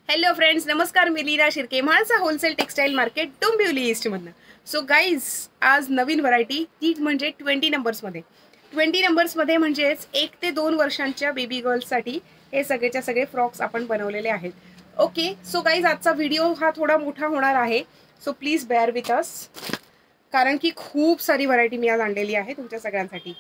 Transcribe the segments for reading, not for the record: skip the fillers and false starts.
Hello friends, नमस्कार. मी Leena Shirke, Mhalsa wholesale textile market, Dombivli ईस्टमधनं. सो गाईज, आज नवीन व्हरायटी ती म्हणजे 20 नंबर्समध्ये. 20 नंबर्समध्ये म्हणजेच 1 ते 2 वर्षांच्या बेबी गर्ल्ससाठी हे सगळेच्या सगळे फ्रॉक्स आपण बनवलेले आहेत. ओके, सो गाईज, आजचा व्हिडिओ हा थोडा मोठा होणार आहे. So please bear with us, कारण की खूप सारी व्हरायटी मी आज आणलेली आहे तुमच्या सगळ्यांसाठी.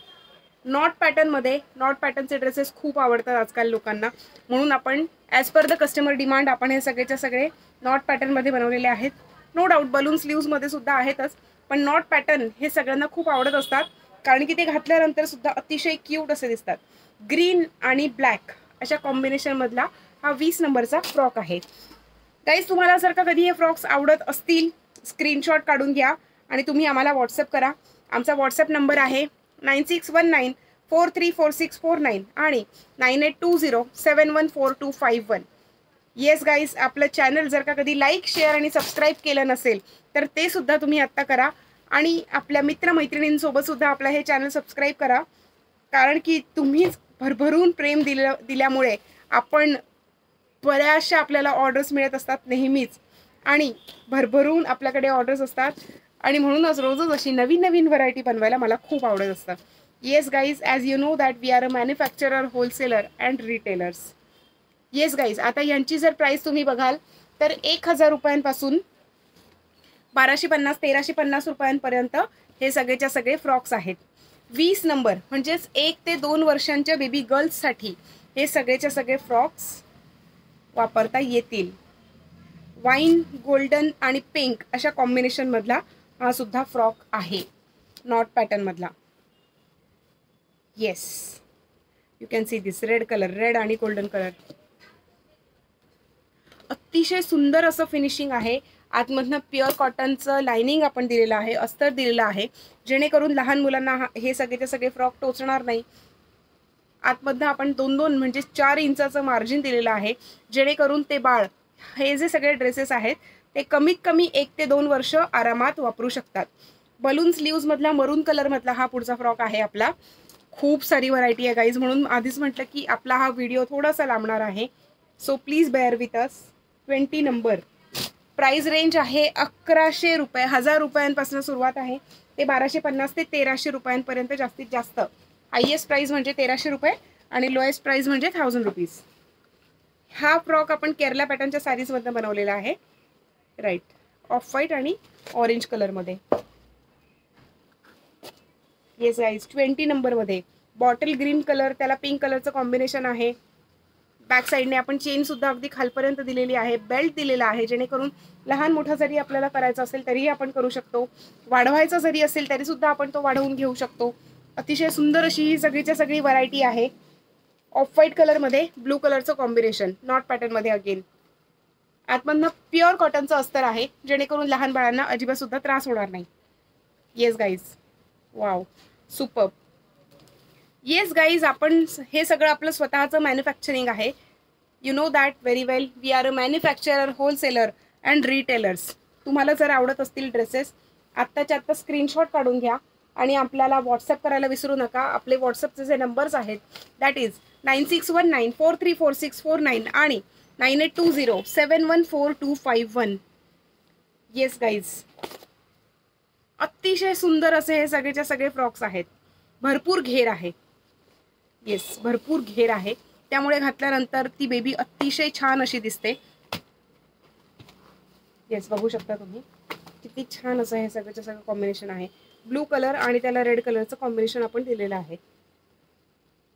नॉट पॅटर्नमध्ये, नॉट पॅटर्नचे ड्रेसेस खूप आवडतात आजकाल लोकांना, म्हणून आपण as per the customer demand आपण हे सगळेच्या सगळे नॉट पॅटर्नमध्ये बनवलेले आहेत. नो डाऊट बलून स्लीव्समध्ये सुद्धा आहेतच, पण नॉट पॅटर्न हे सगळ्यांना खूप आवडत असतात, कारण की ते घातल्यानंतर सुद्धा अतिशय क्यूट असे दिसतात. ग्रीन आणि ब्लॅक अशा कॉम्बिनेशनमधला हा 20 नंबरचा फ्रॉक आहे. गाईज, तुम्हाला जर का कधी हे फ्रॉक्स आवडत असतील, स्क्रीनशॉट काढून घ्या आणि तुम्ही आम्हाला व्हॉट्सअप करा. आमचा व्हॉट्सअप नंबर आहे 9619434649 आणि 9820714251. येस गाईज, आपलं चॅनल जर का कधी लाईक, शेअर आणि सबस्क्राईब केलं नसेल तर ते सुद्धा तुम्ही आत्ता करा आणि आपल्या मित्रमैत्रिणींसोबत सुद्धा आपलं हे चॅनल सबस्क्राईब करा, कारण की तुम्हीच भरभरून प्रेम दिल्यामुळे आपण बऱ्याचशा आपल्याला ऑर्डर्स मिळत असतात नेहमीच, आणि भरभरून आपल्याकडे ऑर्डर्स असतात, आणि म्हणूनच रोजच अशी नवीन नवीन व्हरायटी बनवायला मला खूप आवडत असतं. Yes guys, as you know that we are a manufacturer, wholesaler and retailers. Yes guys, आता यांची जर प्राईस तुम्ही बघाल तर 1000 रुपयांपासून 1250-1350 रुपयांपर्यंत हे सगळेच्या सगळे फ्रॉक्स आहेत. 20 नंबर म्हणजेच 1 ते 2 वर्षांच्या बेबी गर्ल्ससाठी हे सगळेच्या सगळे फ्रॉक्स वापरता येतील. वाईन, गोल्डन आणि पिंक अशा कॉम्बिनेशनमधला हा सुद्धा फ्रॉक आहे, नॉट पॅटर्नमधला. Yes, you can see this red colour, red आणि गोल्डन कलर. अतिशय सुंदर असं फिनिशिंग आहे. आतमधनं प्युअर कॉटनचं लायनिंग आपण दिलेलं आहे, अस्तर दिलेलं आहे, जेणेकरून लहान मुलांना हे सगळेचे सगळे फ्रॉक टोचणार नाही. आतमधनं आपण 2-2 म्हणजे 4 इंचाचं मार्जिन दिलेलं आहे, जेणेकरून ते बाळ हे जे सगळे ड्रेसेस आहेत ते कमीत कमी 1 ते 2 वर्ष आरामात वापरू शकतात. बलून स्लीव्समधला मरून कलरमधला हा पुढचा फ्रॉक आहे आपला. खूप सारी व्हरायटी आहे गाईज, म्हणून आधीच म्हटलं की आपला हा व्हिडिओ थोडासा लांबणार आहे. So please bear with us. 20 number. Price range आहे 1100 रुपये, 1000 रुपयांपासून सुरुवात आहे ते 1250 ते 1300 रुपयांपर्यंत जास्तीत जास्त. हायेस्ट प्राइस म्हणजे 1300 रुपये आणि लोएस्ट प्राइस म्हणजे 1000 रुपीज. हा फ्रॉक आपण केरला पॅटर्नच्या साडीजमधनं बनवलेला आहे. राईट, ऑफ व्हाईट आणि ऑरेंज कलरमध्ये. येस गाईज, 20 नंबरमध्ये बॉटल ग्रीन कलर, त्याला पिंक कलरचं कॉम्बिनेशन आहे. बॅक साईडने आपण चेन सुद्धा अगदी खालपर्यंत दिलेली आहे, बेल्ट दिलेला आहे, जेणेकरून लहान मोठा जरी आपल्याला करायचा असेल तरीही आपण करू शकतो. वाढवायचा जरी असेल तरी सुद्धा आपण तो वाढवून घेऊ शकतो. अतिशय सुंदर अशी ही सगळीच्या सगळी व्हरायटी आहे. ऑफ व्हाईट कलरमध्ये ब्लू कलरचं कॉम्बिनेशन, नॉट पॅटर्नमध्ये अगेन. आतमधनं प्युअर कॉटनचं अस्तर आहे, जेणेकरून लहान बाळांना अजिबात सुद्धा त्रास होणार नाही. Yes guys, wow, superb. Yes guys, आपण हे सगळं आपलं स्वतःचं मॅन्युफॅक्चरिंग आहे. You know that very well. We are a manufacturer, wholesaler and retailers. तुम्हाला जर आवडत असतील ड्रेसेस, आत्ताच्या आत्ता स्क्रीनशॉट काढून घ्या आणि आपल्याला व्हॉट्सअप करायला विसरू नका. आपले व्हॉट्सअपचे जे नंबर्स आहेत दॅट इज 9619434649 आणि 9820714251. येस गाईज, अतिशय सुंदर असे हे सगळेच्या सगळे फ्रॉक्स आहेत. भरपूर घेर आहे. येस, भरपूर घेर आहे, त्यामुळे घातल्यानंतर ती बेबी अतिशय छान अशी दिसते. येस, बघू शकता तुम्ही किती छान असं हे सगळ्याचं सगळं कॉम्बिनेशन आहे. ब्लू कलर आणि त्याला रेड कलरचं कॉम्बिनेशन आपण दिलेलं आहे.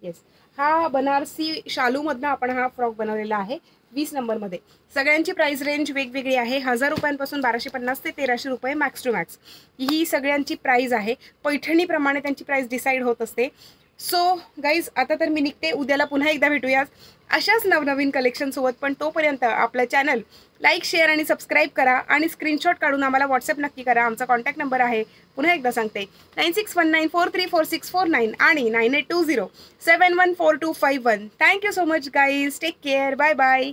येस, हा बनारसी शालूमधनं आपण हा फ्रॉक बनवलेला आहे 20 नंबरमध्ये. सगळ्यांची प्राइस रेंज वेगवेगळी आहे. 1000 रुपयांपासून 1250 ते 1300 रुपये मॅक्स टू मॅक्स ही सगळ्यांची प्राइस आहे. पैठणीप्रमाणे त्यांची प्राइस डिसाईड होत असते. सो गाईज, आता तर मी निघते. उद्याला पुन्हा एकदा भेटूयात अशाच नवनवीन कलेक्शनसोबत. पण तोपर्यंत आपलं चॅनल लाईक, शेअर आणि सबस्क्राईब करा आणि स्क्रीनशॉट काढून आम्हाला व्हॉट्सअप नक्की करा. आमचा कॉन्टॅक्ट नंबर आहे, पुन्हा एकदा सांगते, 9619434649 आणि 9820714251. Thank you so much guys. Take care. Bye bye.